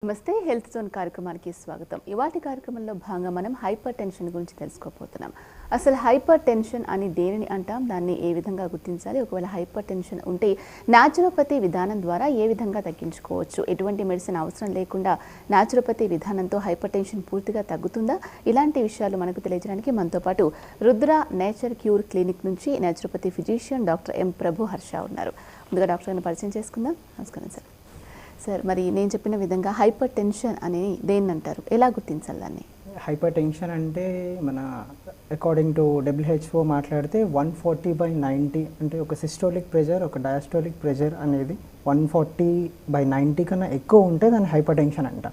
నమస్తే health zone కార్యక్రమానికి స్వాగతం. ఇవాటి కార్యక్రమంలో భాగంగా మనం హైపర్ టెన్షన్ గురించి తెలుసుకోబోతున్నాం. అసలు హైపర్ టెన్షన్ అని దేనిని అంటాం, దాన్ని ఏ విధంగా గుర్తించాలి, ఒకవేళ హైపర్ టెన్షన్ ఉంటే న్యాచురోపతి విధానం ద్వారా ఏ విధంగా తగ్గించుకోవచ్చు, ఎటువంటి మెడిసిన్ అవసరం లేకుండా న్యాచురోపతి విధానంతో హైపర్ టెన్షన్ పూర్తిగా తగ్గుతుందా, ఇలాంటి విషయాలు మనకు తెలియజేయడానికి మనతో పాటు రుద్ర నేచర్ క్యూర్ క్లినిక్ నుంచి న్యాచురోపతి ఫిజిషియన్ డాక్టర్ ఎం ప్రభు హర్ష ఉన్నారు. ముందుగా డాక్టర్ గారిని పరిచయం చేసుకుందాం. నమస్కారం సార్. సార్, మరి నేను చెప్పిన విధంగా హైపర్ టెన్షన్ అనేది దేన్ని అంటారు, ఎలా గుర్తించాలి దాన్ని? హైపర్ టెన్షన్ అంటే మన అకార్డింగ్ టు WHO మాట్లాడితే 140/90 అంటే ఒక సిస్టోలిక్ ప్రెషర్, ఒక డయాస్టోలిక్ ప్రెషర్ అనేది 140/90 కన్నా ఎక్కువ ఉంటే దాన్ని హైపర్ టెన్షన్ అంట.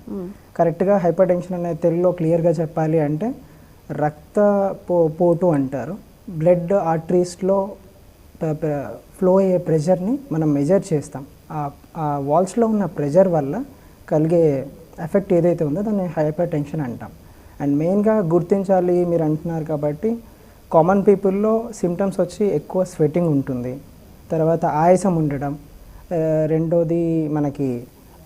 కరెక్ట్గా హైపర్ టెన్షన్ అనేది తెలుగులో క్లియర్గా చెప్పాలి అంటే రక్త పోటు అంటారు. బ్లడ్ ఆర్టరీస్లో ఫ్లో అయ్యే ప్రెషర్ని మనం మెజర్ చేస్తాం. ఆ వాల్స్లో ఉన్న ప్రెషర్ వల్ల కలిగే ఎఫెక్ట్ ఏదైతే ఉందో దాన్ని హైపర్ టెన్షన్ అంటాం. అండ్ మెయిన్గా గుర్తించాలి మీరు అంటున్నారు కాబట్టి, కామన్ పీపుల్లో సిమ్టమ్స్ వచ్చి ఎక్కువ స్వెట్టింగ్ ఉంటుంది, తర్వాత ఆయాసం ఉండడం, రెండోది మనకి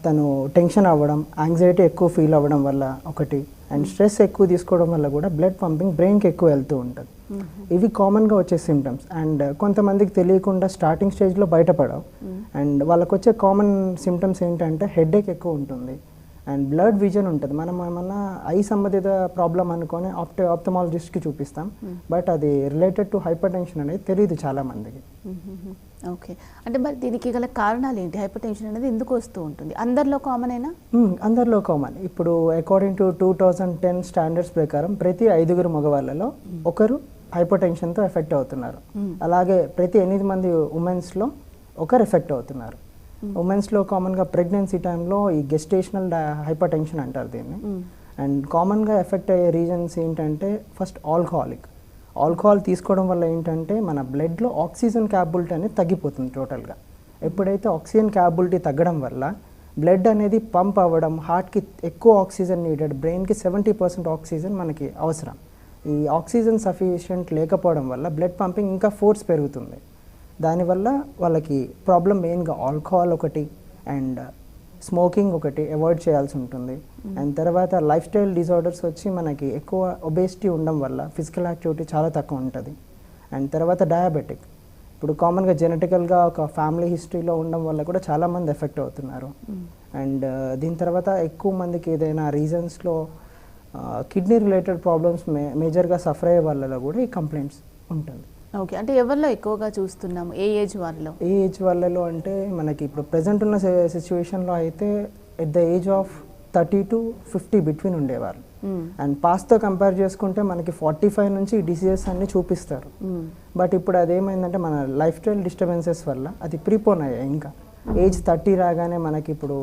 తను టెన్షన్ అవ్వడం, యాంగ్జైటీ ఎక్కువ ఫీల్ అవ్వడం వల్ల ఒకటి, అండ్ స్ట్రెస్ ఎక్కువ తీసుకోవడం వల్ల కూడా బ్లడ్ పంపింగ్ బ్రెయిన్కి ఎక్కువ వెళ్తూ ఉంటుంది. ఇవి కామన్గా వచ్చే సిమ్టమ్స్. అండ్ కొంతమందికి తెలియకుండా స్టార్టింగ్ స్టేజ్లో బయటపడవు. అండ్ వాళ్ళకు వచ్చే కామన్ సిమ్టమ్స్ ఏంటంటే హెడేక్ ఎక్కువ ఉంటుంది అండ్ బ్లడ్ విజన్ ఉంటుంది. మనం ఏమన్నా ఐ సంబంధిత ప్రాబ్లం అనుకొని ఆప్థమాలజిస్ట్కి చూపిస్తాం, బట్ అది రిలేటెడ్ టు హైపర్ టెన్షన్ అనేది తెలియదు చాలామందికి. ఓకే, అంటే మరి దీనికి గల కారణాలు ఏంటి? హైపర్ టెన్షన్ అనేది ఎందుకు వస్తూ ఉంటుంది? అందరిలో కామన్ అయినా? అందరిలో కామన్. ఇప్పుడు అకార్డింగ్ టు 2010 స్టాండర్డ్స్ ప్రకారం ప్రతి 5 మగవాళ్ళలో ఒకరు హైపర్ టెన్షన్తో ఎఫెక్ట్ అవుతున్నారు. అలాగే ప్రతి 8 మంది ఉమెన్స్లో ఒకరు ఎఫెక్ట్ అవుతున్నారు. ఉమెన్స్లో కామన్గా ప్రెగ్నెన్సీ టైంలో ఈ గెస్టేషనల్ హైపర్ టెన్షన్ అంటారు దీన్ని. అండ్ కామన్గా ఎఫెక్ట్ అయ్యే రీజన్స్ ఏంటంటే ఫస్ట్ ఆల్కహాల్ తీసుకోవడం వల్ల ఏంటంటే మన బ్లడ్లో ఆక్సిజన్ క్యాపబిలిటీ అనేది తగ్గిపోతుంది టోటల్గా. ఎప్పుడైతే ఆక్సిజన్ క్యాపబిలిటీ తగ్గడం వల్ల బ్లడ్ అనేది పంప్ అవ్వడం, హార్ట్కి ఎక్కువ ఆక్సిజన్ నీడెడ్, బ్రెయిన్కి 70% ఆక్సిజన్ మనకి అవసరం. ఈ ఆక్సిజన్ సఫిషియెంట్ లేకపోవడం వల్ల బ్లడ్ పంపింగ్ ఇంకా ఫోర్స్ పెరుగుతుంది. దానివల్ల వాళ్ళకి ప్రాబ్లం మెయిన్గా ఆల్కహాల్ ఒకటి అండ్ స్మోకింగ్ ఒకటి అవాయిడ్ చేయాల్సి ఉంటుంది. అండ్ తర్వాత లైఫ్ స్టైల్ డిజార్డర్స్ వచ్చి మనకి ఎక్కువ ఒబేసిటీ ఉండడం వల్ల ఫిజికల్ యాక్టివిటీ చాలా తక్కువ ఉంటుంది. అండ్ తర్వాత డయాబెటిక్, ఇప్పుడు కామన్గా జెనెటికల్గా ఒక ఫ్యామిలీ హిస్టరీలో ఉండడం వల్ల కూడా చాలామంది ఎఫెక్ట్ అవుతున్నారు. అండ్ దీని తర్వాత ఎక్కువ మందికి ఏదైనా రీజన్స్లో కిడ్నీ రిలేటెడ్ ప్రాబ్లమ్స్ మేజర్గా సఫర్ అయ్యే వాళ్ళలో కూడా ఈ కంప్లైంట్స్ ఉంటుంది. ఓకే, అంటే ఎవరిలో ఎక్కువగా చూస్తున్నాము, ఏ ఏజ్ వాళ్ళలో? ఏ ఏజ్ వాళ్ళలో అంటే మనకి ఇప్పుడు ప్రజెంట్ ఉన్న సిచ్యువేషన్లో అయితే at the age of 30 to 50 between ఉండేవారు. అండ్ పాస్ట్తో కంపేర్ చేసుకుంటే మనకి 45 నుంచి ఈ డిసీజెస్ అన్ని చూపిస్తారు. బట్ ఇప్పుడు అదేమైందంటే మన లైఫ్ స్టైల్ డిస్టర్బెన్సెస్ వల్ల అది ప్రీపోన్ అయ్యాయి. ఇంకా ఏజ్ 30 రాగానే మనకి ఇప్పుడు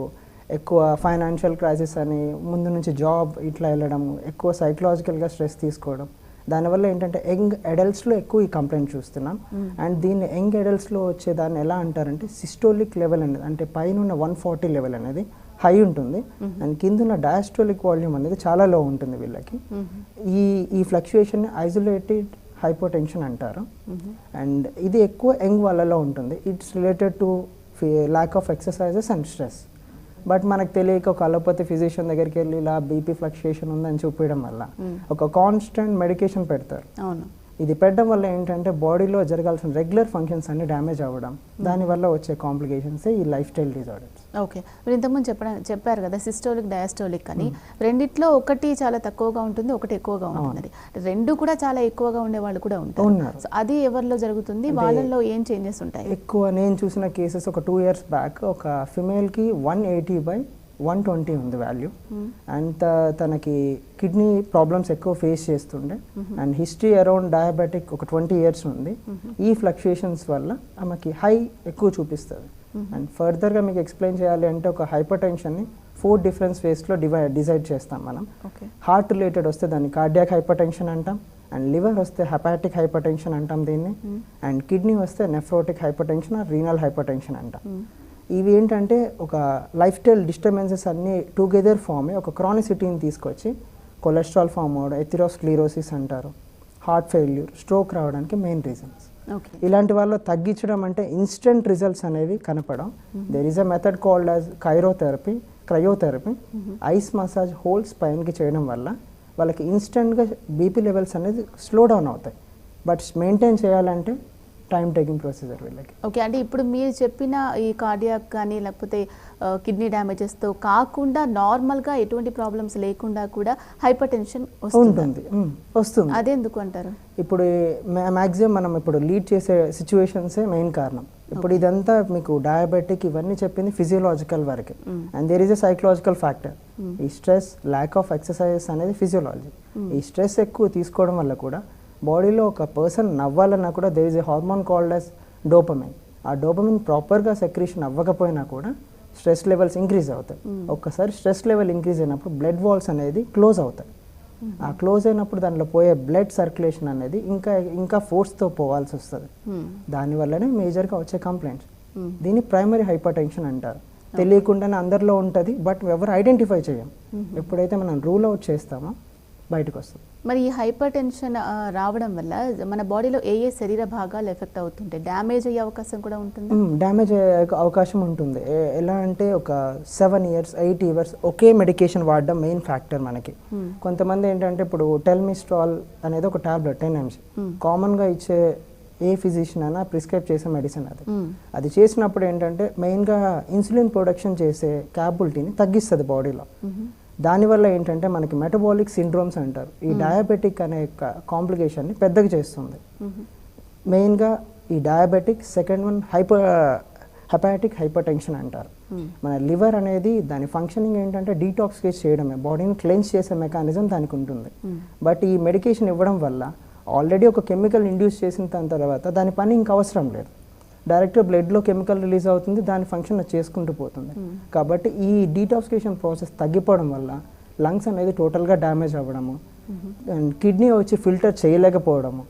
ఎక్కువ ఫైనాన్షియల్ క్రైసిస్ అని, ముందు నుంచి జాబ్ ఇట్లా వెళ్ళడం, ఎక్కువ సైకలాజికల్గా స్ట్రెస్ తీసుకోవడం, దానివల్ల ఏంటంటే యంగ్ అడల్ట్స్లో ఎక్కువ ఈ కంప్లైంట్ చూస్తున్నాం. అండ్ దీన్ని యంగ్ అడల్ట్స్లో వచ్చేదాన్ని ఎలా అంటారంటే సిస్టోలిక్ లెవెల్ అనేది, అంటే పైన ఉన్న 140 లెవెల్ అనేది హై ఉంటుంది అండ్ కింద ఉన్న డయాస్టోలిక్ వాల్యూమ్ అనేది చాలా లో ఉంటుంది వీళ్ళకి. ఈ ఫ్లక్చుయేషన్ని ఐసోలేటెడ్ హైపర్ టెన్షన్ అంటారు. అండ్ ఇది ఎక్కువ యంగ్ వాళ్ళలో ఉంటుంది. It's related to lakh of exercises and stress. But మనకు తెలియక ఒక అలోపతి ఫిజిషియన్ దగ్గరికి వెళ్ళి ఇలా బీపీ ఫ్లక్చుయేషన్ ఉందని చూపించడం వల్ల ఒక కాన్స్టెంట్ మెడికేషన్ పెడతారు. ఇది పెట్టడం వల్ల ఏంటంటే బాడీలో జరగాల్సిన రెగ్యులర్ ఫంక్షన్స్ అన్ని డ్యామేజ్ అవ్వడం, దానివల్ల వచ్చే కాంప్లికేషన్స్ ఈ లైఫ్ స్టైల్ డిజార్డర్స్. ఓకే, మీరు ఇంతకుముందు చెప్పారు కదా సిస్టోలిక్, డయాస్టోలిక్ అని. రెండిట్లో ఒకటి చాలా తక్కువగా ఉంటుంది, ఒకటి ఎక్కువగా ఉంటుంది. రెండు కూడా చాలా ఎక్కువగా ఉండే వాళ్ళు కూడా ఉంటారు. సో అది ఎవరిలో జరుగుతుంది, వాళ్ళలో ఏం చేంజెస్ ఉంటాయి? ఎక్కువ నేను చూసిన కేసెస్ ఒక 2 years బ్యాక్ ఒక ఫిమేల్కి 180/120 ఉంది వాల్యూ. అండ్ తనకి కిడ్నీ ప్రాబ్లమ్స్ ఎక్కువ ఫేస్ చేస్తుండే అండ్ హిస్టరీ అరౌండ్ డయాబెటిక్ ఒక 20 years ఉంది. ఈ ఫ్లక్చుయేషన్స్ వల్ల ఆమెకి హై ఎక్కువ చూపిస్తుంది. అండ్ ఫర్దర్గా మీకు ఎక్స్ప్లెయిన్ చేయాలి అంటే ఒక హైపర్ టెన్షన్ని 4 different ఫేస్లో డిసైడ్ చేస్తాం మనం. హార్ట్ రిలేటెడ్ వస్తే దాన్ని కార్డియాక్ హైపర్ టెన్షన్ అంటాం, అండ్ లివర్ వస్తే హెపాటిక్ హైపర్ టెన్షన్ అంటాం దీన్ని, అండ్ కిడ్నీ వస్తే nephrotic hyper tension, renal hyper tension అంటాం. ఇవి ఏంటంటే ఒక లైఫ్ స్టైల్ డిస్టర్బెన్సెస్ అన్నీ టుగెదర్ ఫామ్ అయ్యి ఒక క్రానిసిటీని తీసుకొచ్చి కొలెస్ట్రాల్ ఫామ్ అవడం, ఎథిరోస్క్లీరోసిస్ అంటారు, హార్ట్ ఫెయిల్యూర్, స్ట్రోక్ రావడానికి మెయిన్ రీజన్స్. ఇలాంటి వాళ్ళు తగ్గించడం అంటే ఇన్స్టెంట్ రిజల్ట్స్ అనేవి కనపడం. There is a method called as cryotherapy. Cryotherapy, ice massage whole స్పైన్కి చేయడం వల్ల వాళ్ళకి ఇన్స్టెంట్గా బీపీ లెవెల్స్ అనేది స్లో డౌన్ అవుతాయి. బట్ మెయింటైన్ చేయాలంటే టైం టేకింగ్ ప్రొసీజర్ వీళ్ళకి. ఓకే, అంటే ఇప్పుడు మీరు చెప్పిన ఈ కార్డియాక్ కానీ లేకపోతే కిడ్నీ డ్యామేజెస్తో కాకుండా నార్మల్గా ఎటువంటి ప్రాబ్లమ్స్ లేకుండా కూడా హైపర్ టెన్షన్ ఉంటుంది, వస్తుంది. అదెందుకు అంటారు? ఇప్పుడు మ్యాక్సిమం మనం ఇప్పుడు లీడ్ చేసే సిచ్యువేషన్సే మెయిన్ కారణం. ఇప్పుడు ఇదంతా మీకు డయాబెటిక్ ఇవన్నీ చెప్పింది ఫిజియోలాజికల్ వరకే, and there is a psychological factor. ఈ స్ట్రెస్, ల్యాక్ ఆఫ్ ఎక్సర్సైజెస్ అనేది ఫిజియోలాజీ. ఈ స్ట్రెస్ ఎక్కువ తీసుకోవడం వల్ల కూడా బాడీలో ఒక పర్సన్ నవ్వాలన్నా కూడా there is a hormone called as dopamine. ఆ డోపమైన్ ప్రాపర్గా సెక్రీషన్ అవ్వకపోయినా కూడా స్ట్రెస్ లెవెల్స్ ఇంక్రీజ్ అవుతాయి. ఒక్కసారి స్ట్రెస్ లెవెల్ ఇంక్రీజ్ అయినప్పుడు బ్లడ్ వాల్స్ అనేది క్లోజ్ అవుతాయి. ఆ క్లోజ్ అయినప్పుడు దానిలో పోయే బ్లడ్ సర్క్యులేషన్ అనేది ఇంకా ఫోర్స్తో పోవాల్సి వస్తుంది. దానివల్లనే మేజర్గా వచ్చే కంప్లైంట్స్. దీన్ని ప్రైమరీ హైపర్ టెన్షన్ అంటారు. తెలియకుండానే అందరిలో ఉంటుంది, బట్ ఎవరు ఐడెంటిఫై చేయం. ఎప్పుడైతే మనం రూల్ అవుట్ చేస్తామో బయటకు వస్తుంది. మరి ఈ హైపర్ టెన్షన్ రావడం వల్ల మన బాడీలో ఏ శరీర భాగాలు ఎఫెక్ట్ అవుతుంటాయి? డ్యామేజ్ అయ్యే అవకాశం కూడా ఉంటుంది? డ్యామేజ్ అయ్యే అవకాశం ఉంటుంది. ఎలా అంటే ఒక 7 years 8 years ఒకే మెడికేషన్ వాడడం మెయిన్ ఫ్యాక్టర్ మనకి. కొంతమంది ఏంటంటే ఇప్పుడు టెల్మిస్ట్రాల్ అనేది ఒక టాబ్లెట్ 10 mg కామన్గా ఇచ్చే ఏ ఫిజిషియన్ అయినా ప్రిస్క్రైబ్ చేసే మెడిసిన్. అది చేసినప్పుడు ఏంటంటే మెయిన్గా ఇన్సులిన్ ప్రొడక్షన్ చేసే క్యాపబిలిటీని తగ్గిస్తుంది బాడీలో. దానివల్ల ఏంటంటే మనకి మెటబాలిక్ సిండ్రోమ్స్ అంటారు. ఈ డయాబెటిక్ అనే కాంప్లికేషన్ని పెద్దగా చేస్తుంది. మెయిన్గా ఈ diabetic, second one hepatic hyper tension అంటారు. మన లివర్ అనేది దాని ఫంక్షనింగ్ ఏంటంటే డీటాక్సికేట్ చేయడమే, బాడీని క్లెన్స్ చేసే మెకానిజం దానికి ఉంటుంది. బట్ ఈ మెడికేషన్ ఇవ్వడం వల్ల ఆల్రెడీ ఒక కెమికల్ ఇండ్యూస్ చేసిన తర్వాత దాని పని ఇంకా అవసరం లేదు. డైరెక్ట్గా బ్లడ్లో కెమికల్ రిలీజ్ అవుతుంది, దాని ఫంక్షన్ చేసుకుంటూ పోతుంది. కాబట్టి ఈ డీటాక్సికేషన్ ప్రాసెస్ తగ్గిపోవడం వల్ల లంగ్స్ అనేది టోటల్గా డ్యామేజ్ అవ్వడము, అండ్ కిడ్నీ వచ్చి ఫిల్టర్ చేయలేకపోవడము.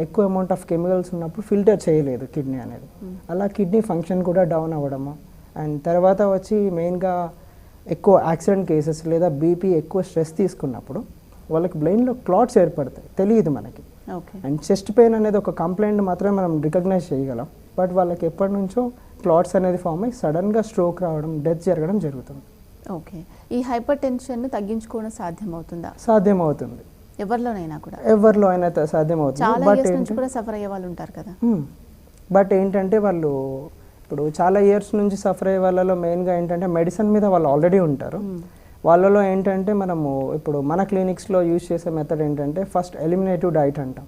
ఎక్కువ అమౌంట్ ఆఫ్ కెమికల్స్ ఉన్నప్పుడు ఫిల్టర్ చేయలేదు కిడ్నీ అనేది, అలా కిడ్నీ ఫంక్షన్ కూడా డౌన్ అవ్వడము. అండ్ తర్వాత వచ్చి మెయిన్గా ఎక్కువ యాక్సిడెంట్ కేసెస్ లేదా బీపీ ఎక్కువ స్ట్రెస్ తీసుకున్నప్పుడు వాళ్ళకి బ్రెయిన్లో క్లాట్స్ ఏర్పడతాయి, తెలియదు మనకి. అండ్ చెస్ట్ పెయిన్ అనేది ఒక కంప్లైంట్ మాత్రమే మనం రికగ్నైజ్ చేయగలం, బట్ వాళ్ళకి ఎప్పటి నుంచో క్లాట్స్ అనేది ఫామ్ అయ్యి సడన్గా స్ట్రోక్ రావడం, డెత్ జరగడం జరుగుతుంది. ఓకే, ఈ హైపర్ టెన్షన్ తగ్గించుకోవడం సాధ్యమవుతుందా? సాధ్యమవుతుంది, ఎవరిలోనైనా కూడా. ఎవరిలో అయినా సాధ్యమవుతుంది. సఫర్ అయ్యే వాళ్ళు ఉంటారు కదా. బట్ ఏంటంటే వాళ్ళు ఇప్పుడు చాలా ఇయర్స్ నుంచి సఫర్ అయ్యే వాళ్ళలో మెయిన్గా ఏంటంటే మెడిసిన్ మీద వాళ్ళు ఆల్రెడీ ఉంటారు. వాళ్ళలో ఏంటంటే మనము ఇప్పుడు మన క్లినిక్స్లో యూజ్ చేసే మెథడ్ ఏంటంటే ఫస్ట్ ఎలిమినేటివ్ డైట్ అంటాం.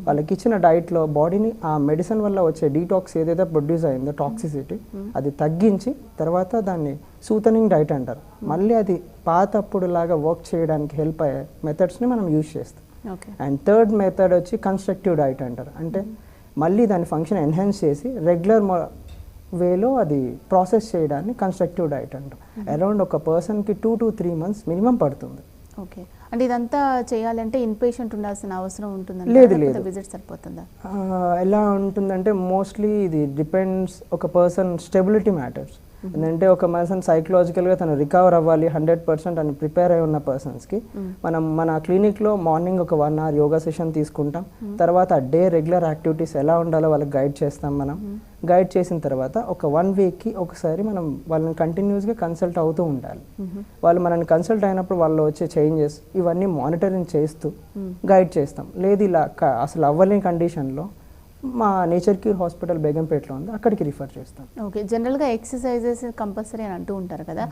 వాళ్ళకి ఇచ్చిన డైట్లో బాడీని ఆ మెడిసిన్ వల్ల వచ్చే డీటాక్స్ ఏదైతే ప్రొడ్యూస్ అయిందో టాక్సిసిటీ అది తగ్గించి తర్వాత దాన్ని సూతనింగ్ డైట్ అంటారు. మళ్ళీ అది పాతప్పుడు లాగా వర్క్ చేయడానికి హెల్ప్ అయ్యే మెథడ్స్ని మనం యూజ్ చేస్తాం. అండ్ థర్డ్ మెథడ్ వచ్చి కన్స్ట్రక్టివ్ డైట్ అంటారు. అంటే మళ్ళీ దాని ఫంక్షన్ ఎన్హాన్స్ చేసి రెగ్యులర్ వేలో అది ప్రాసెస్ చేయడాన్ని కన్స్ట్రక్టివ్ డైట్ అంటారు. అరౌండ్ ఒక పర్సన్కి 2 to 3 months మినిమం పడుతుంది. ఓకే, అంటే ఇదంతా చేయాలంటే ఇన్ పేషెంట్ ఉండాల్సిన అవసరం ఉంటుందా? లేదు, విజిట్ సరిపోతుందా? ఎలా ఉంటుందంటే మోస్ట్లీ ఇది డిపెండ్స్, ఒక పర్సన్ స్టెబిలిటీ మ్యాటర్స్. ఎందుకంటే ఒక పర్సన్ సైకలాజికల్గా తను రికవర్ అవ్వాలి 100% అని ప్రిపేర్ అయి ఉన్న పర్సన్స్కి మనం మన క్లినిక్లో మార్నింగ్ ఒక 1 hour యోగా సెషన్ తీసుకుంటాం. తర్వాత డే రెగ్యులర్ యాక్టివిటీస్ ఎలా ఉండాలో వాళ్ళకి గైడ్ చేస్తాం. మనం గైడ్ చేసిన తర్వాత ఒక 1 weekకి ఒకసారి మనం వాళ్ళని కంటిన్యూస్గా కన్సల్ట్ అవుతూ ఉండాలి. వాళ్ళు మనల్ని కన్సల్ట్ అయినప్పుడు వాళ్ళు వచ్చే చేంజెస్ ఇవన్నీ మానిటరింగ్ చేస్తూ గైడ్ చేస్తాం. లేదు ఇలా అసలు అవ్వలేని కండిషన్లో మా నేచర్ క్యూర్ హాస్పిటల్ బేగంపేటలో ఉంది, అక్కడికి రిఫర్ చేస్తాం. ఓకే, జనరల్గా ఎక్సర్సైజెస్ కంపల్సరీ అని అంటూ ఉంటారు కదా.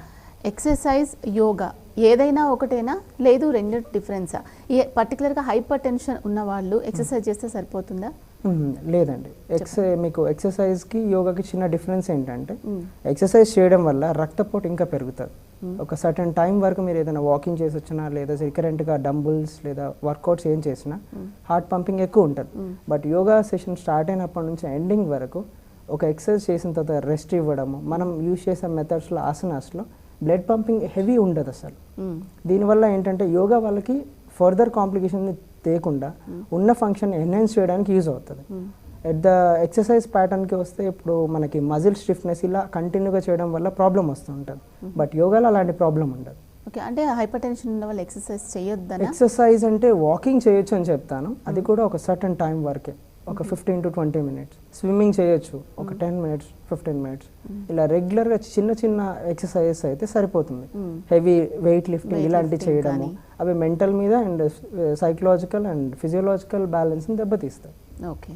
ఎక్సర్సైజ్, యోగా ఏదైనా ఒకటేనా, లేదు రెండు డిఫరెన్సా? పర్టికులర్గా హైపర్ టెన్షన్ ఉన్న వాళ్ళు ఎక్సర్సైజ్ చేస్తే సరిపోతుందా? లేదండి, మీకు ఎక్సర్సైజ్కి యోగాకి చిన్న డిఫరెన్స్ ఏంటంటే ఎక్సర్సైజ్ చేయడం వల్ల రక్తపోటు ఇంకా పెరుగుతుంది. ఒక సర్టన్ టైం వరకు మీరు ఏదైనా వాకింగ్ చేసి వచ్చినా లేదా రికరెంట్గా డంబుల్స్ లేదా వర్కౌట్స్ ఏం చేసినా హార్ట్ పంపింగ్ ఎక్కువ ఉంటుంది. బట్ యోగా సెషన్ స్టార్ట్ అయినప్పటి నుంచి ఎండింగ్ వరకు ఒక ఎక్సర్సైజ్ చేసిన తర్వాత రెస్ట్ ఇవ్వడము, మనం యూజ్ చేసే మెథడ్స్లో ఆసనాస్లో బ్లడ్ పంపింగ్ హెవీ ఉండదు అసలు. దీనివల్ల ఏంటంటే యోగా వాళ్ళకి ఫర్దర్ కాంప్లికేషన్ తేకుండా ఉన్న ఫంక్షన్ ఎన్హాన్స్ చేయడానికి యూజ్ అవుతుంది. ఎట్ ద ఎక్సర్సైజ్ ప్యాటర్న్కి వస్తే ఇప్పుడు మనకి మజిల్ స్టిఫ్నెస్ ఇలా కంటిన్యూగా చేయడం వల్ల ప్రాబ్లం వస్తూ ఉంటుంది. బట్ యోగాలో అలాంటి ప్రాబ్లం ఉండదు. ఓకే, అంటే హైపర్ టెన్షన్ ఉన్న వాళ్ళు ఎక్సర్సైజ్ చేయొద్దు? ఎక్సర్సైజ్ అంటే వాకింగ్ చేయొచ్చు అని చెప్తాను, అది కూడా ఒక సర్టన్ టైం వరకే. ఒక 15 to 20 minutes. స్విమ్మింగ్ చేయొచ్చు ఒక 10 minutes 15 minutes. ఇలా రెగ్యులర్గా చిన్న చిన్న ఎక్సర్సైజెస్ అయితే సరిపోతుంది. హెవీ వెయిట్ లిఫ్టింగ్ ఇలాంటివి చేయడము అవి మెంటల్ మీద అండ్ సైకలాజికల్ అండ్ ఫిజియోలాజికల్ బ్యాలెన్స్ని దెబ్బతీస్తాయి. ఓకే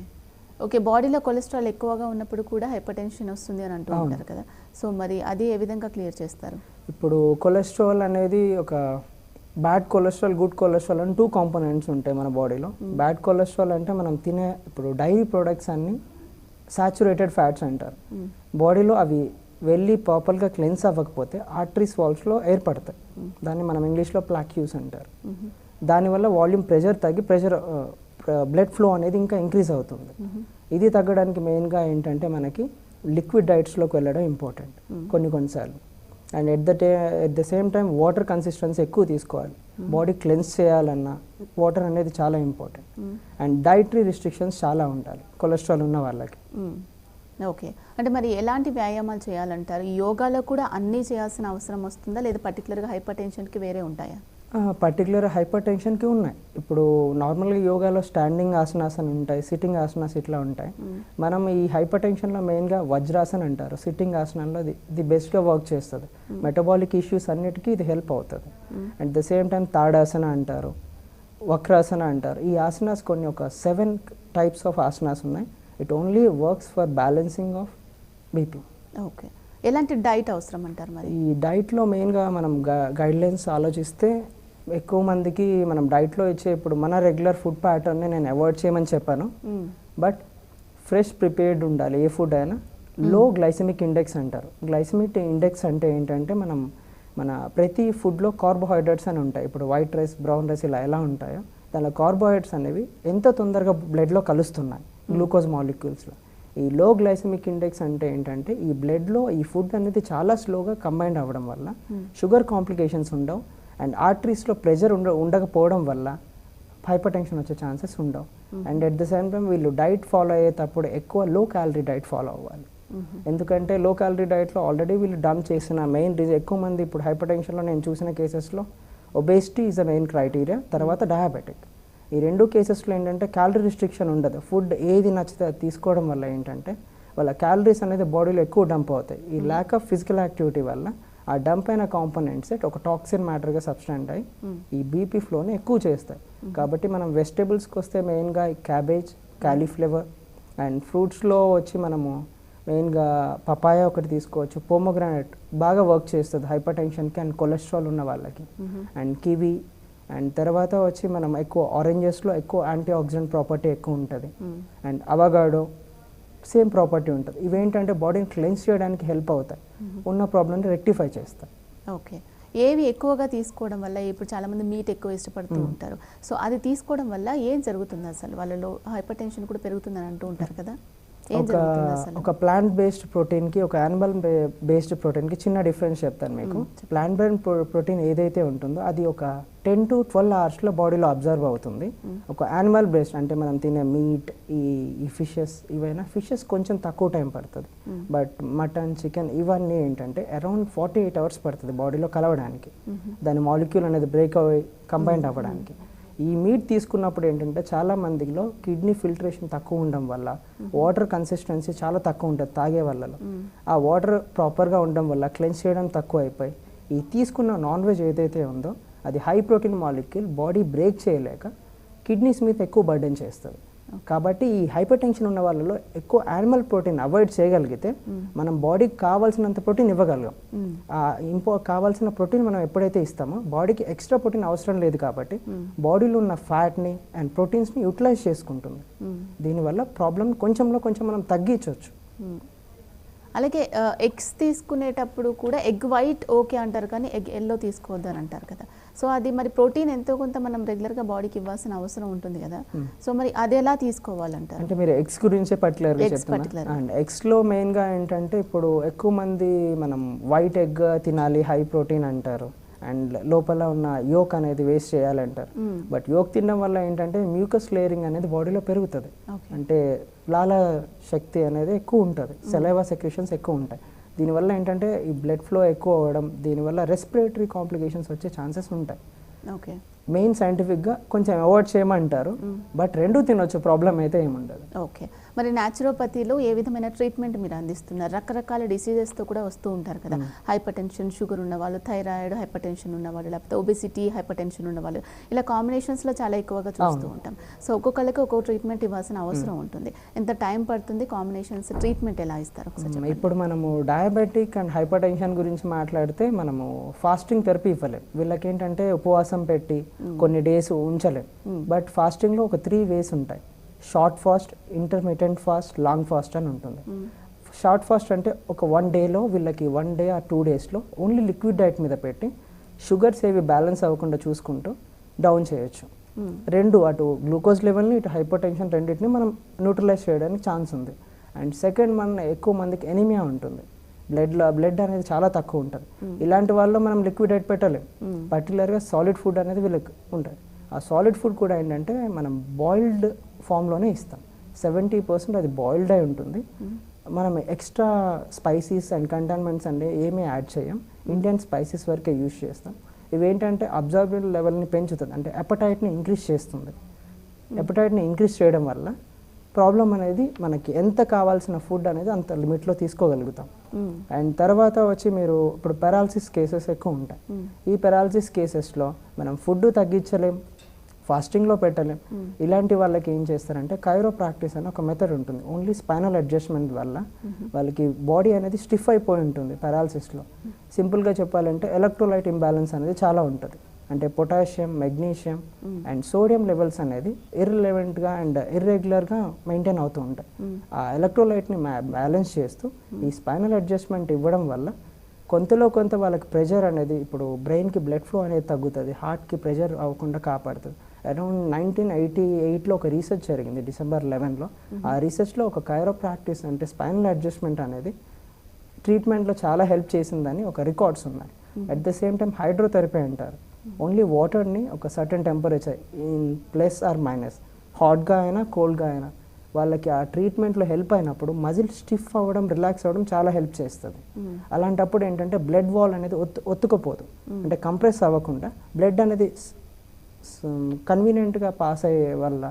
ఓకే బాడీలో కొలెస్ట్రాల్ ఎక్కువగా ఉన్నప్పుడు కూడా హైపర్ టెన్షన్ వస్తుంది అని అంటూ ఉంటారు కదా, సో మరి అది ఏ విధంగా క్లియర్ చేస్తారు? ఇప్పుడు కొలెస్ట్రాల్ అనేది ఒక బ్యాడ్ కొలెస్ట్రాల్ గుడ్ కొలెస్ట్రాల్ అని 2 కాంపోనెంట్స్ ఉంటాయి మన బాడీలో. బ్యాడ్ కొలెస్ట్రాల్ అంటే మనం తినే ఇప్పుడు డైరీ ప్రొడక్ట్స్ అన్ని సాచురేటెడ్ ఫ్యాట్స్ అంటారు. బాడీలో అవి వెళ్ళి ప్రాపర్గా క్లెన్స్ అవ్వకపోతే ఆర్టరీస్ వాల్స్లో ఏర్పడతాయి. దాన్ని మనం ఇంగ్లీష్లో ప్లాక్యూస్ అంటారు. దానివల్ల వాల్యూమ్ ప్రెషర్ తగ్గి బ్లడ్ ఫ్లో అనేది ఇంకా ఇంక్రీజ్ అవుతుంది. ఇది తగ్గడానికి మెయిన్గా ఏంటంటే మనకి లిక్విడ్ డైట్స్లోకి వెళ్ళడం ఇంపార్టెంట్ కొన్నిసార్లు. And at the same time water consistency ఎక్కువ తీసుకోవాలి. బాడీ క్లెన్స్ చేయాలన్నా వాటర్ అనేది చాలా ఇంపార్టెంట్. అండ్ డైటరీ రిస్ట్రిక్షన్స్ చాలా ఉండాలి కొలెస్ట్రాల్ ఉన్న వాళ్ళకి. ఓకే, అంటే మరి ఎలాంటి వ్యాయామాలు చేయాలంటారు? యోగాలో కూడా అన్నీ చేయాల్సిన అవసరం వస్తుందా, లేదా పర్టికులర్గా హైపర్ టెన్షన్కి వేరే ఉంటాయా? పర్టికులర్ హైపర్ టెన్షన్కి ఉన్నాయి. ఇప్పుడు నార్మల్గా యోగాలో స్టాండింగ్ ఆసనాస్ అని ఉంటాయి, సిట్టింగ్ ఆసనాస్ ఇట్లా ఉంటాయి. మనం ఈ హైపర్ టెన్షన్లో మెయిన్గా వజ్రాసన్ అంటారు, సిట్టింగ్ ఆసనంలో ఇది బెస్ట్గా వర్క్ చేస్తుంది. మెటబాలిక్ ఇష్యూస్ అన్నిటికీ ఇది హెల్ప్ అవుతుంది. At the same time tadasana అంటారు, వక్రాసన అంటారు. ఈ ఆసనాస్ కొన్ని ఒక 7 types ఆఫ్ ఆసనాస్ ఉన్నాయి. It only works for balancing of BP. Okay, ఎలాంటి డైట్ అవసరం అంటారు మరి? ఈ డైట్లో మెయిన్గా మనం గైడ్లైన్స్ ఆలోచిస్తే ఎక్కువ మందికి మనం డైట్లో ఇచ్చే ఇప్పుడు మన రెగ్యులర్ ఫుడ్ ప్యాటర్న్ని నేను అవాయిడ్ చేయమని చెప్పాను. బట్ ఫ్రెష్ ప్రిపేర్డ్ ఉండాలి ఏ ఫుడ్ అయినా. లో గ్లైసెమిక్ ఇండెక్స్ అంటారు. గ్లైసెమిక్ ఇండెక్స్ అంటే ఏంటంటే మన ప్రతి ఫుడ్లో కార్బోహైడ్రేట్స్ అని ఉంటాయి. ఇప్పుడు వైట్ రైస్ బ్రౌన్ రైస్ ఇలా ఎలా ఉంటాయో దానిలో కార్బోహైడ్రేట్స్ అనేవి ఎంత తొందరగా బ్లడ్లో కలుస్తున్నాయి గ్లూకోజ్ మాలిక్యూల్స్లో. ఈ లో గ్లైసెమిక్ ఇండెక్స్ అంటే ఏంటంటే ఈ బ్లడ్లో ఈ ఫుడ్ అనేది చాలా స్లోగా కంబైండ్ అవ్వడం వల్ల షుగర్ కాంప్లికేషన్స్ ఉండవు. అండ్ ఆర్టరీస్లో ప్రెషర్ ఉండకపోవడం వల్ల హైపర్ టెన్షన్ వచ్చే ఛాన్సెస్ ఉండవు. And at the same time వీళ్ళు డైట్ ఫాలో అయ్యేటప్పుడు ఎక్కువ లో క్యాలరీ డైట్ ఫాలో అవ్వాలి. ఎందుకంటే లో క్యాలరీ డైట్లో ఆల్రెడీ వీళ్ళు డంప్ చేసిన మెయిన్ రీజన్ ఎక్కువ మంది ఇప్పుడు హైపర్ టెన్షన్లో నేను చూసిన కేసెస్లో obesity is a main criteria, తర్వాత డయాబెటిక్. ఈ 2 కేసెస్లో ఏంటంటే క్యాలరీ రిస్ట్రిక్షన్ ఉండదు. ఫుడ్ ఏది నచ్చితే అది తీసుకోవడం వల్ల ఏంటంటే వాళ్ళ క్యాలరీస్ అనేది బాడీలో ఎక్కువ డంప్ అవుతాయి. ఈ ల్యాక్ ఆఫ్ ఫిజికల్ యాక్టివిటీ వల్ల ఆ డంప్ అయిన కాంపోనెంట్స్ ఒక టాక్సిన్ మ్యాటర్గా సబ్స్టాంట్ అయ్యి ఈ బీపీ ఫ్లోని ఎక్కువ చేస్తాయి. కాబట్టి మనం వెజిటేబుల్స్కి వస్తే మెయిన్గా క్యాబేజ్, కాలీఫ్లవర్ అండ్ ఫ్రూట్స్లో వచ్చి మనము మెయిన్గా పపాయ ఒకటి తీసుకోవచ్చు. పోమోగ్రానైట్ బాగా వర్క్ చేస్తుంది హైపర్ టెన్షన్కి అండ్ కొలెస్ట్రాల్ ఉన్న వాళ్ళకి. అండ్ కివీ అండ్ తర్వాత వచ్చి మనం ఎక్కువ ఆరెంజెస్లో ఎక్కువ యాంటీ ఆక్సిడెంట్ ప్రాపర్టీ ఎక్కువ ఉంటుంది. అండ్ అవగాడో సేమ్ ప్రాపర్టీ ఉంటుంది. ఇవేంటంటే బాడీని క్లెన్స్ చేయడానికి హెల్ప్ అవుతాయి, ఉన్న ప్రాబ్లమ్ని రెక్టిఫై చేస్తాయి. ఓకే, ఏవి ఎక్కువగా తీసుకోవడం వల్ల, ఇప్పుడు చాలామంది మీట్ ఎక్కువ ఇష్టపడుతూ ఉంటారు, సో అది తీసుకోవడం వల్ల ఏం జరుగుతుంది అసలు? వాళ్ళలో హైపర్ టెన్షన్ కూడా పెరుగుతుందని అంటూ ఉంటారు కదా, ఏం జరుగుతుంది అసలు? ఒక ప్లాంట్ బేస్డ్ ప్రోటీన్కి ఒక యానిమల్ బేస్డ్ ప్రోటీన్కి చిన్న డిఫరెన్స్ చెప్తాను మీకు. ప్లాంట్ బేస్డ్ ప్రోటీన్ ఏదైతే ఉంటుందో అది ఒక 10 to 12 hours బాడీలో అబ్జర్వ్ అవుతుంది. ఒక యానిమల్ బేస్డ్ అంటే మనం తినే మీట్, ఈ ఫిషెస్, ఇవైనా ఫిషెస్ కొంచెం తక్కువ టైం పడుతుంది. బట్ మటన్, చికెన్ ఇవన్నీ ఏంటంటే అరౌండ్ 48 hours పడుతుంది బాడీలో కలవడానికి, దాని మాలిక్యూల్ అనేది బ్రేక్ అవ్వి కంబైండ్ అవ్వడానికి. ఈ మీట్ తీసుకున్నప్పుడు ఏంటంటే చాలా మందిలో కిడ్నీ ఫిల్టరేషన్ తక్కువ ఉండడం వల్ల వాటర్ కన్సిస్టెన్సీ చాలా తక్కువ ఉంటుంది తాగే వాళ్ళలో. ఆ వాటర్ ప్రాపర్గా ఉండడం వల్ల క్లెన్స్ చేయడం తక్కువ అయిపోయి ఈ తీసుకున్న నాన్ వెజ్ ఏదైతే ఉందో అది high protein molecule body break చేయలేక కిడ్నీస్ మీద ఎక్కువ బర్డెన్ చేస్తుంది. కాబట్టి ఈ హైపర్ టెన్షన్ ఉన్న వాళ్ళలో ఎక్కువ యానిమల్ ప్రోటీన్ అవాయిడ్ చేయగలిగితే మనం బాడీకి కావాల్సినంత ప్రోటీన్ ఇవ్వగలం. కావాల్సిన ప్రోటీన్ మనం ఎప్పుడైతే ఇస్తామో బాడీకి ఎక్స్ట్రా ప్రోటీన్ అవసరం లేదు. కాబట్టి బాడీలో ఉన్న ఫ్యాట్ని అండ్ ప్రోటీన్స్ని యూటిలైజ్ చేసుకుంటుంది. దీనివల్ల ప్రాబ్లమ్ కొంచెంలో కొంచెం మనం తగ్గించవచ్చు. అలాగే ఎగ్స్ తీసుకునేటప్పుడు కూడా ఎగ్ వైట్ ఓకే అంటారు, కానీ ఎగ్ ఎల్లో తీసుకోవద్దు అని అంటారు కదా, సో అది మరి ప్రోటీన్ ఎంతో కొంత మనం రెగ్యులర్గా బాడీకి ఇవ్వాల్సిన అవసరం ఉంటుంది కదా, సో మరి అది ఎలా తీసుకోవాలంటారు? అంటే మీరు ఎగ్స్ గురించే పర్టికులర్గా చెప్తున్నారు. అండ్ ఎగ్స్లో మెయిన్గా ఏంటంటే ఇప్పుడు ఎక్కువ మంది మనం వైట్ ఎగ్ తినాలి హై ప్రోటీన్ అంటారు, అండ్ లోపల ఉన్న యోక్ అనేది వేస్ట్ చేయాలంటారు. బట్ యోక్ తినడం వల్ల ఏంటంటే మ్యూకస్ లేయరింగ్ అనేది బాడీలో పెరుగుతుంది. అంటే లాల శక్తి అనేది ఎక్కువ ఉంటుంది, సెలైవా సెక్రేషన్స్ ఎక్కువ ఉంటాయి. దీనివల్ల ఏంటంటే ఈ బ్లడ్ ఫ్లో ఎక్కువ అవ్వడం, దీనివల్ల రెస్పిరేటరీ కాంప్లికేషన్స్ వచ్చే ఛాన్సెస్ ఉంటాయి. ఓకే, మెయిన్ సైంటిఫిక్గా కొంచెం అవాయిడ్ చేయమంటారు, బట్ రెండు తినొచ్చు, ప్రాబ్లం అయితే ఏముండదు. ఓకే, మరి న్యాచురోపతిలో ఏ విధమైన ట్రీట్మెంట్ మీరు అందిస్తున్నారు? రకరకాల డిసీజెస్తో కూడా వస్తూ ఉంటారు కదా, హైపర్ టెన్షన్, షుగర్ ఉన్నవాళ్ళు, థైరాయిడ్ హైపర్ టెన్షన్ ఉన్నవాళ్ళు, లేకపోతే ఒబెసిటీ హైపర్ టెన్షన్ ఉన్నవాళ్ళు, ఇలా కాంబినేషన్స్లో చాలా ఎక్కువగా చూస్తూ ఉంటాం. సో ఒక్కొక్కరికి ఒక్కొక్క ట్రీట్మెంట్ ఇవ్వాల్సిన అవసరం ఉంటుంది. ఎంత టైం పడుతుంది? కాంబినేషన్స్ ట్రీట్మెంట్ ఎలా ఇస్తారు ఒకసారి చెప్పండి. ఇప్పుడు మనము డయాబెటిక్ అండ్ హైపర్ టెన్షన్ గురించి మాట్లాడితే మనము ఫాస్టింగ్ థెరపీ ఇవ్వలేం. వీళ్ళకి ఏంటంటే ఉపవాసం పెట్టి కొన్ని డేస్ ఉంచలేం. బట్ ఫాస్టింగ్లో ఒక 3 వేస్ ఉంటాయి. Short fast, intermediate fast, long fast అని ఉంటుంది. షార్ట్ ఫాస్ట్ అంటే ఒక 1 డేలో వీళ్ళకి 1 డే ఆ 2 డేస్లో ఓన్లీ లిక్విడ్ డైట్ మీద పెట్టి షుగర్స్ ఏవి బ్యాలెన్స్ అవ్వకుండా చూసుకుంటూ డౌన్ చేయొచ్చు. రెండు, అటు గ్లూకోజ్ లెవెల్ని ఇటు హైపర్ టెన్షన్ రెండింటిని మనం న్యూట్రలైజ్ చేయడానికి ఛాన్స్ ఉంది. అండ్ సెకండ్, ఎక్కువ మందికి ఎనీమియా ఉంటుంది, బ్లడ్ అనేది చాలా తక్కువ ఉంటుంది. ఇలాంటి వాళ్ళు మనం లిక్విడ్ డైట్ పెట్టలేం. పర్టికులర్గా సాలిడ్ ఫుడ్ అనేది వీళ్ళకి ఉంటుంది. ఆ సాలిడ్ ఫుడ్ కూడా ఏంటంటే మనం బాయిల్డ్ ఫామ్లోనే ఇస్తాం. 70% అది బాయిల్డ్ అయి ఉంటుంది. మనం ఎక్స్ట్రా స్పైసీస్ అండ్ కంటైన్మెంట్స్ అంటే ఏమీ యాడ్ చేయం. ఇండియన్ స్పైసెస్ వరకే యూజ్ చేస్తాం. ఇవేంటంటే అబ్జార్బిల్ లెవెల్ని పెంచుతుంది, అంటే ఎపటైట్ని ఇంక్రీజ్ చేస్తుంది. ఎపటైట్ని ఇంక్రీజ్ చేయడం వల్ల ప్రాబ్లం అనేది మనకి ఎంత కావాల్సిన ఫుడ్ అనేది అంత లిమిట్లో తీసుకోగలుగుతాం. అండ్ తర్వాత వచ్చి మీరు ఇప్పుడు పెరాలసిస్ కేసెస్ ఎక్కువ ఉంటాయి. ఈ పెరాలసిస్ కేసెస్లో మనం ఫుడ్ తగ్గించలేం, ఫాస్టింగ్లో పెట్టలేం. ఇలాంటి వాళ్ళకి ఏం చేస్తారంటే కైరో ప్రాక్టీస్ అని ఒక మెథడ్ ఉంటుంది. ఓన్లీ స్పైనల్ అడ్జస్ట్మెంట్ వల్ల వాళ్ళకి బాడీ అనేది స్టిఫ్ అయిపోయి ఉంటుంది పెరాలసిస్లో. సింపుల్గా చెప్పాలంటే ఎలక్ట్రోలైట్ ఇంబ్యాలెన్స్ అనేది చాలా ఉంటుంది. అంటే potassium, magnesium and sodium levels అనేది ఇర్రిలెవెంట్గా అండ్ ఇర్రెగ్యులర్గా మెయింటైన్ అవుతూ ఉంటాయి. ఆ ఎలక్ట్రోలైట్ని బ్యాలెన్స్ చేస్తూ ఈ స్పైనల్ అడ్జస్ట్మెంట్ ఇవ్వడం వల్ల కొంతలో కొంత వాళ్ళకి ప్రెషర్ అనేది, ఇప్పుడు బ్రెయిన్కి బ్లడ్ ఫ్లో అనేది తగ్గుతుంది, హార్ట్కి ప్రెషర్ అవ్వకుండా కాపాడుతుంది. అరౌండ్ 1988లో ఒక రీసెర్చ్ జరిగింది, December 11లో. ఆ రీసెర్చ్లో ఒక కైరో ప్రాక్టీస్ అంటే స్పైనల్ అడ్జస్ట్మెంట్ అనేది ట్రీట్మెంట్లో చాలా హెల్ప్ చేసిందని ఒక రికార్డ్స్ ఉన్నాయి. At the same time hydrotherapy అంటారు. ఓన్లీ వాటర్ని ఒక certain temperature in plus or minus, హాట్గా అయినా కోల్డ్గా అయినా వాళ్ళకి ఆ ట్రీట్మెంట్లో హెల్ప్ అయినప్పుడు మజిల్ స్టిఫ్ అవ్వడం, రిలాక్స్ అవ్వడం చాలా హెల్ప్ చేస్తుంది. అలాంటప్పుడు ఏంటంటే బ్లడ్ వాల్ అనేది ఒత్తుకుపోదు, అంటే కంప్రెస్ అవ్వకుండా బ్లడ్ అనేది కన్వీనియంట్గా పాస్ అయ్యే వల్ల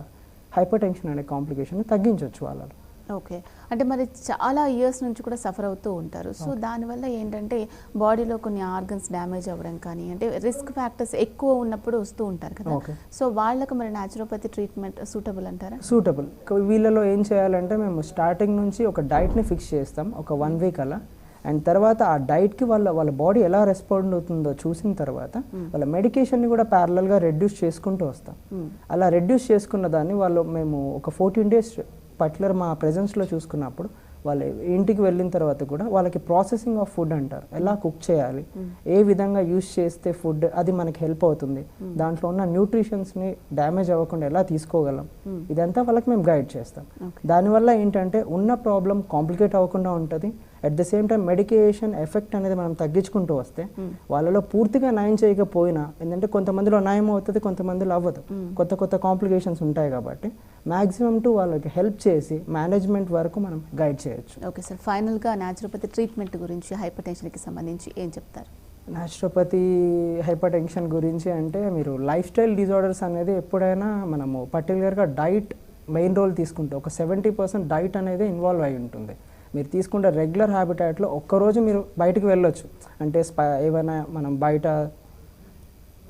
హైపర్ టెన్షన్ అనే కాంప్లికేషన్ తగ్గించవచ్చు వాళ్ళలో. ఓకే, అంటే మరి చాలా ఇయర్స్ నుంచి కూడా సఫర్ అవుతూ ఉంటారు. సో దానివల్ల ఏంటంటే బాడీలో కొన్ని ఆర్గన్స్ డ్యామేజ్ అవ్వడం కానీ, అంటే రిస్క్ ఫ్యాక్టర్స్ ఎక్కువ ఉన్నప్పుడు వస్తూ ఉంటారు కదా. సో వాళ్ళకు మరి న్యాచురోపతి ట్రీట్మెంట్ సూటబుల్ అంటారా? సూటబుల్. వీళ్ళలో ఏం చేయాలంటే మేము స్టార్టింగ్ నుంచి ఒక డైట్ని ఫిక్స్ చేస్తాం, ఒక 1 వీక్ అలా. అండ్ తర్వాత ఆ డైట్కి వాళ్ళ బాడీ ఎలా రెస్పాండ్ అవుతుందో చూసిన తర్వాత వాళ్ళ మెడికేషన్ని కూడా ప్యారలల్గా రెడ్యూస్ చేసుకుంటూ వస్తాం. అలా రెడ్యూస్ చేసుకున్న దాన్ని మేము ఒక 14 days పర్టికులర్ మా ప్రెజెన్స్లో చూసుకున్నప్పుడు వాళ్ళు ఇంటికి వెళ్ళిన తర్వాత కూడా వాళ్ళకి ప్రాసెసింగ్ ఆఫ్ ఫుడ్ అంటారు, ఎలా కుక్ చేయాలి, ఏ విధంగా యూస్ చేస్తే ఫుడ్ అది మనకి హెల్ప్ అవుతుంది, దాంట్లో ఉన్న న్యూట్రిషన్స్ని డ్యామేజ్ అవ్వకుండా ఎలా తీసుకోగలం, ఇదంతా వాళ్ళకి మేము గైడ్ చేస్తాం. దానివల్ల ఏంటంటే ఉన్న ప్రాబ్లం కాంప్లికేట్ అవ్వకుండా ఉంటుంది. At the same time medication effect అనేది మనం తగ్గించుకుంటూ వస్తే వాళ్ళలో పూర్తిగా నయం చేయకపోయినా, ఎందుకంటే కొంతమందిలో నయం అవుతుంది, కొంతమందిలో అవ్వదు, కొత్త కాంప్లికేషన్స్ ఉంటాయి. కాబట్టి మ్యాక్సిమం టు వాళ్ళకి హెల్ప్ చేసి మేనేజ్మెంట్ వరకు మనం గైడ్ చేయొచ్చు. ఓకే సార్, ఫైనల్గా న్యాచురోపతి ట్రీట్మెంట్ గురించి హైపర్ టెన్షన్కి సంబంధించి ఏం చెప్తారు? న్యాచురోపతి హైపర్ టెన్షన్ గురించి అంటే మీరు లైఫ్ స్టైల్ డిజార్డర్స్ అనేది ఎప్పుడైనా మనము పర్టికులర్గా డైట్ మెయిన్ రోల్ తీసుకుంటే ఒక 70% డైట్ అనేది ఇన్వాల్వ్ అయి ఉంటుంది. మీరు తీసుకుంటే రెగ్యులర్ హ్యాబిటాట్లో ఒక్కరోజు మీరు బయటకు వెళ్ళొచ్చు, అంటే ఏమైనా మనం బయట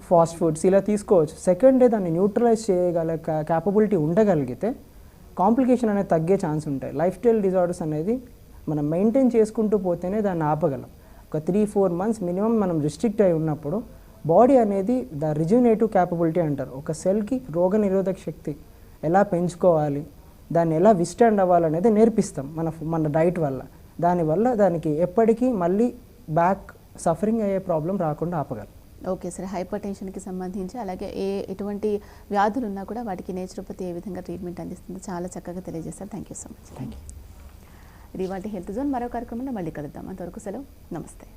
ఫాస్ట్ ఫుడ్స్ ఇలా తీసుకోవచ్చు. సెకండ్ డే దాన్ని న్యూట్రలైజ్ చేయగల క్యాపబిలిటీ ఉండగలిగితే కాంప్లికేషన్ అనేది తగ్గే ఛాన్స్ ఉంటాయి. లైఫ్ స్టైల్ డిజార్డర్స్ అనేది మనం మెయింటైన్ చేసుకుంటూ పోతేనే దాన్ని ఆపగలం. ఒక 3-4 months మినిమం మనం రిస్ట్రిక్ట్ అయి ఉన్నప్పుడు బాడీ అనేది ద రిజ్యూనేటివ్ క్యాపబిలిటీ అంటారు. ఒక సెల్కి రోగ నిరోధక శక్తి ఎలా పెంచుకోవాలి, దాన్ని ఎలా విస్టాండ్ అవ్వాలనేది నేర్పిస్తాం మన డైట్ వల్ల. దానివల్ల దానికి ఎప్పటికీ మళ్ళీ బ్యాక్ సఫరింగ్ అయ్యే ప్రాబ్లం రాకుండా ఆపగలం. ఓకే సార్, హైపర్ టెన్షన్కి సంబంధించి అలాగే ఎటువంటి వ్యాధులు ఉన్నా కూడా వాటికి నేచురోపతి ఏ విధంగా ట్రీట్మెంట్ అందిస్తుందో చాలా చక్కగా తెలియజేస్తారు. Thank you so much. Thank you. ఇది వాటి హెల్త్ జోన్. మరో కార్యక్రమంలో మళ్ళీ కలుద్దాం. అంతవరకు సెలవు, నమస్తే.